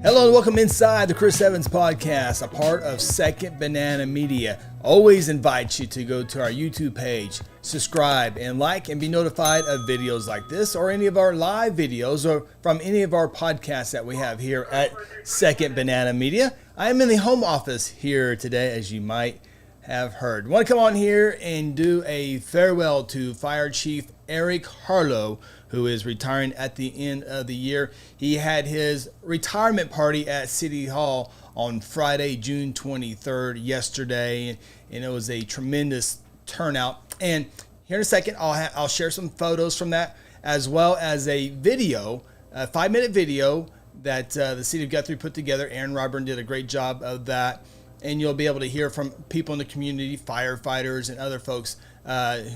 Hello and welcome inside the Chris Evans Podcast, a part of Second Banana Media. Always invite you to go to our YouTube page, subscribe and like, and be notified of videos like this or any of our live videos or from any of our podcasts that we have here at Second Banana Media. I am in the home office here today, as you might have heard. I want to come on here and do a farewell to Fire Chief Eric Harlow, who is retiring at the end of the year. He had his retirement party at City Hall on Friday, June 23rd, yesterday, and it was a tremendous turnout. And here in a second, I'll share some photos from that, as well as a video, a 5-minute video that the City of Guthrie put together. Aaron Ryburn did a great job of that, and you'll be able to hear from people in the community, firefighters and other folks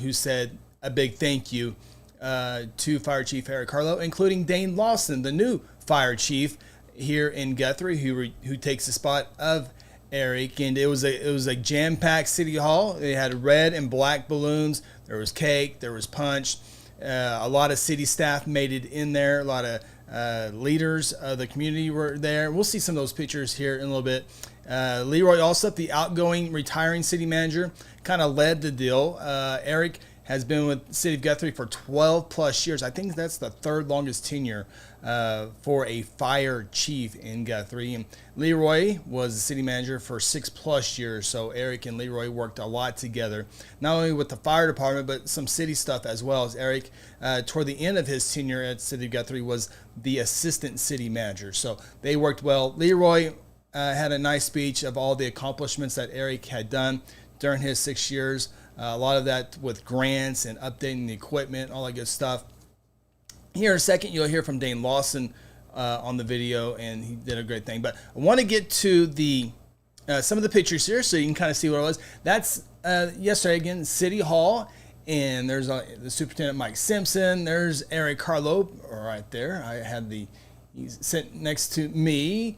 who said a big thank you to Fire Chief Eric Harlow, including Dane Lawson, the new fire chief here in Guthrie, who takes the spot of Eric. And it was a jam-packed City Hall. They had red and black balloons. There was cake. There was punch. A lot of city staff made it in there. A lot of leaders of the community were there. We'll see some of those pictures here in a little bit. Leroy Alsop, the outgoing retiring city manager, kind of led the deal. Eric has been with City of Guthrie for 12 plus years. I think that's the third longest tenure for a fire chief in Guthrie. And Leroy was the city manager for 6 plus years. So Eric and Leroy worked a lot together, not only with the fire department, but some city stuff as well. As Eric, toward the end of his tenure at City of Guthrie, was the assistant city manager. So they worked well. Leroy had a nice speech of all the accomplishments that Eric had done during his 6 years. A lot of that with grants and updating the equipment, all that good stuff. Here in a second, you'll hear from Dane Lawson on the video, and he did a great thing. But I want to get to the some of the pictures here so you can kind of see what it was. That's yesterday, again, City Hall, and there's the Superintendent Mike Simpson. There's Eric Harlow right there. He's sitting next to me,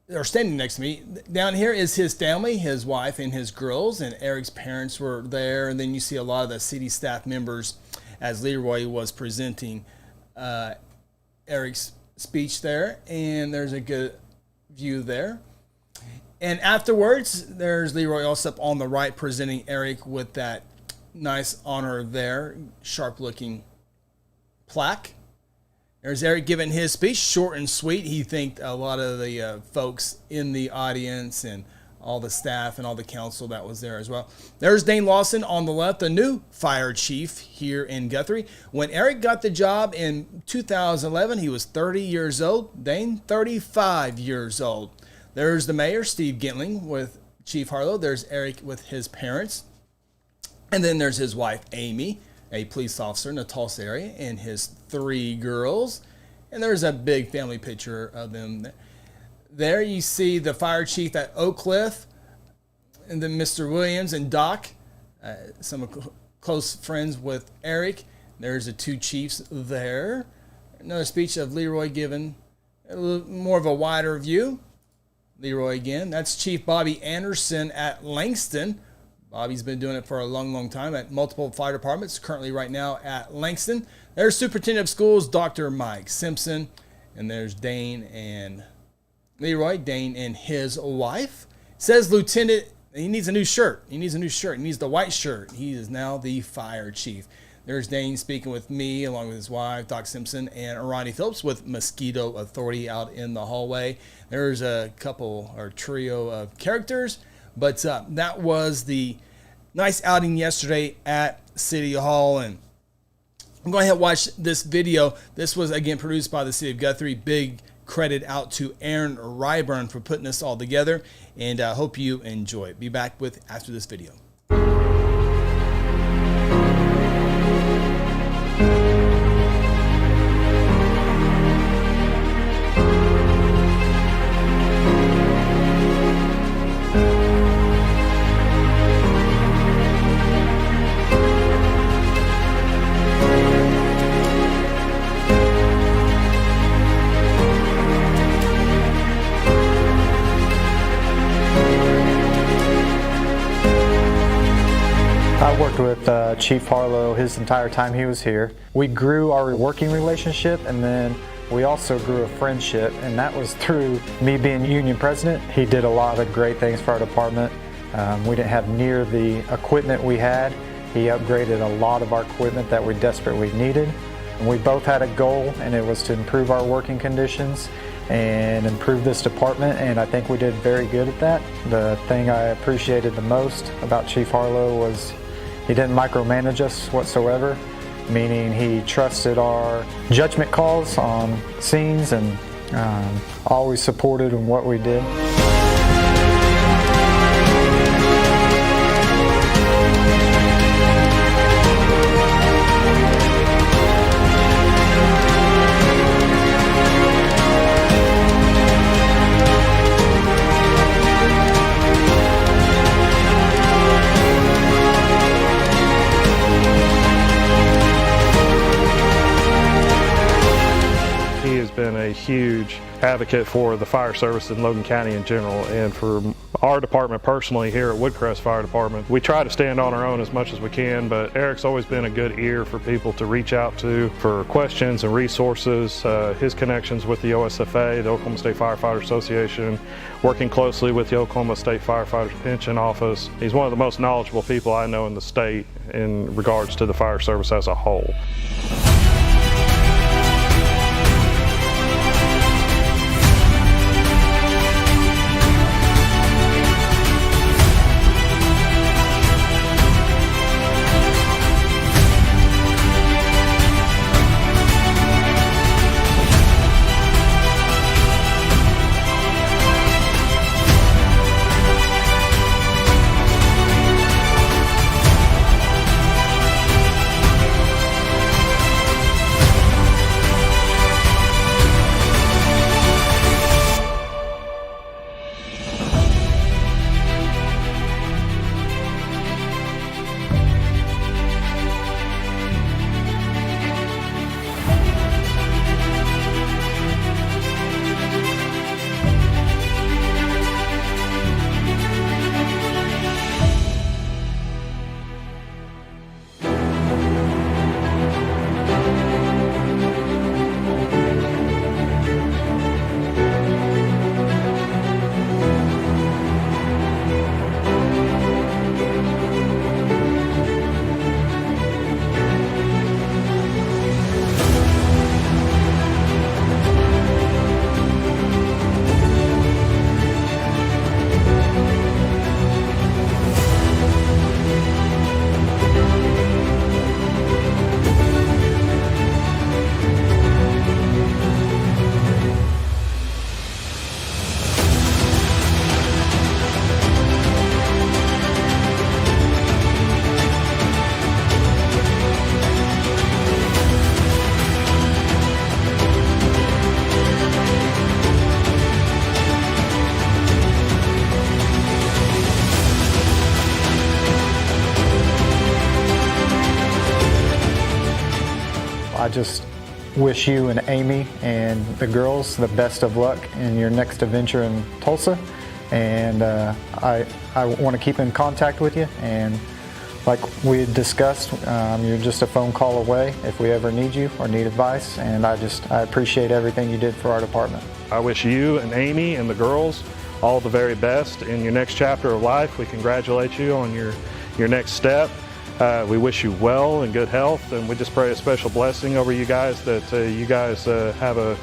or standing next to me. Down here is his family, his wife and his girls, and Eric's parents were there. And then you see a lot of the city staff members as Leroy was presenting Eric's speech there. And there's a good view there. And afterwards, there's Leroy Alsop on the right presenting Eric with that nice honor there, sharp-looking plaque. There's Eric giving his speech, short and sweet. He thanked a lot of the folks in the audience and all the staff and all the council that was there as well. There's Dane Lawson on the left, the new fire chief here in Guthrie. When Eric got the job in 2011, he was 30 years old. Dane, 35 years old. There's the mayor, Steve Gintling, with Chief Harlow. There's Eric with his parents. And then there's his wife, Amy, a police officer in the Tulsa area, and his 3 girls. And there's a big family picture of them. There you see the fire chief at Oak Cliff, and then Mr. Williams and Doc, some close friends with Eric. There's the 2 chiefs there. Another speech of Leroy given a little more of a wider view. Leroy again. That's Chief Bobby Anderson at Langston. Bobby's been doing it for a long, long time at multiple fire departments, currently right now at Langston. There's Superintendent of Schools, Dr. Mike Simpson. And there's Dane and Leroy, Dane and his wife. Says Lieutenant, he needs a new shirt. He needs the white shirt. He is now the fire chief. There's Dane speaking with me, along with his wife, Doc Simpson, and Ronnie Phillips with Mosquito Authority out in the hallway. There's a couple or trio of characters. But that was the nice outing yesterday at City Hall. And I'm going to watch this video. This was, again, produced by the City of Guthrie. Big credit out to Aaron Ryburn for putting this all together. And I hope you enjoy it. Be back with after this video. I worked with Chief Harlow his entire time he was here. We grew our working relationship, and then We also grew a friendship, and that was through me being union president. He did a lot of great things for our department. We didn't have near the equipment we had. He upgraded a lot of our equipment that we desperately needed. And we both had a goal, and it was to improve our working conditions and improve this department, and I think we did very good at that. The thing I appreciated the most about Chief Harlow was he didn't micromanage us whatsoever, meaning he trusted our judgment calls on scenes and always supported in what we did. Been a huge advocate for the fire service in Logan County in general, and for our department personally here at Woodcrest Fire Department. We try to stand on our own as much as we can, but Eric's always been a good ear for people to reach out to for questions and resources. His connections with the OSFA, the Oklahoma State Firefighter Association, working closely with the Oklahoma State Firefighters Pension Office. He's one of the most knowledgeable people I know in the state in regards to the fire service as a whole. I just wish you and Amy and the girls the best of luck in your next adventure in Tulsa. And I want to keep in contact with you. And like we had discussed, you're just a phone call away if we ever need you or need advice. And I appreciate everything you did for our department. I wish you and Amy and the girls all the very best in your next chapter of life. We congratulate you on your next step. We wish you well and good health, and we just pray a special blessing over you guys, that you guys have a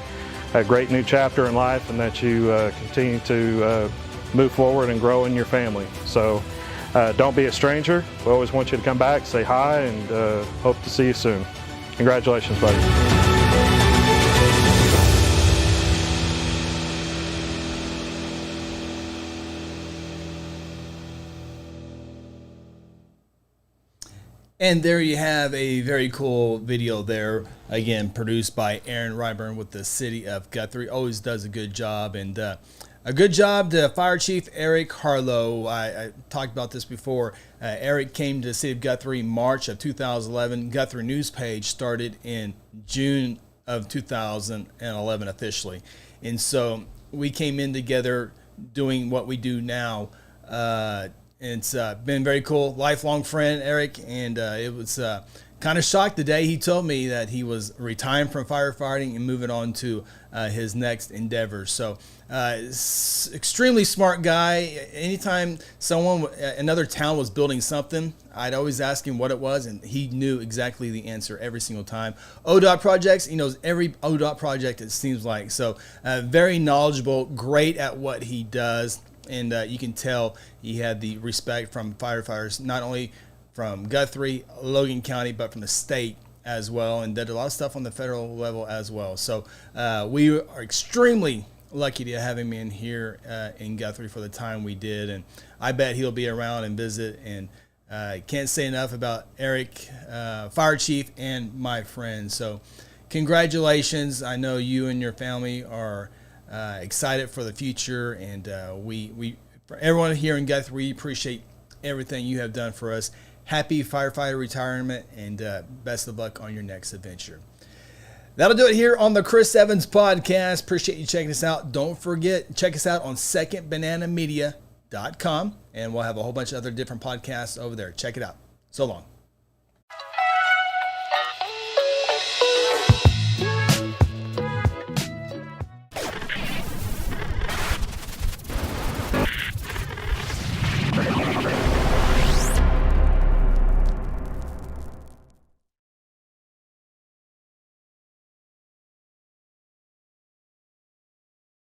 great new chapter in life, and that you continue to move forward and grow in your family. So don't be a stranger. We always want you to come back, say hi, and hope to see you soon. Congratulations, buddy. And there you have a very cool video there, again, produced by Aaron Ryburn with the City of Guthrie. Always does a good job. And a good job to Fire Chief Eric Harlow. I talked about this before. Eric came to the City of Guthrie March of 2011. Guthrie News page started in June of 2011 officially. And so we came in together doing what we do now. It's been very cool. Lifelong friend, Eric, and it was kind of shocked the day he told me that he was retiring from firefighting and moving on to his next endeavors. So extremely smart guy. Anytime another town was building something, I'd always ask him what it was, and he knew exactly the answer every single time. ODOT projects, he knows every ODOT project, it seems like. So very knowledgeable, great at what he does, and you can tell he had the respect from firefighters, not only from Guthrie, Logan County, but from the state as well, and did a lot of stuff on the federal level as well. So we are extremely lucky to have him in here in Guthrie for the time we did, and I bet he'll be around and visit. And can't say enough about Eric, Fire Chief, and my friend. So congratulations. I know you and your family are excited for the future, and we for everyone here in Guthrie, we appreciate everything you have done for us. Happy firefighter retirement, and best of luck on your next adventure. That'll do it here on the Chris Evans Podcast. Appreciate you checking us out. Don't forget, check us out on secondbananamedia.com, and we'll have a whole bunch of other different podcasts over there. Check it out. So long.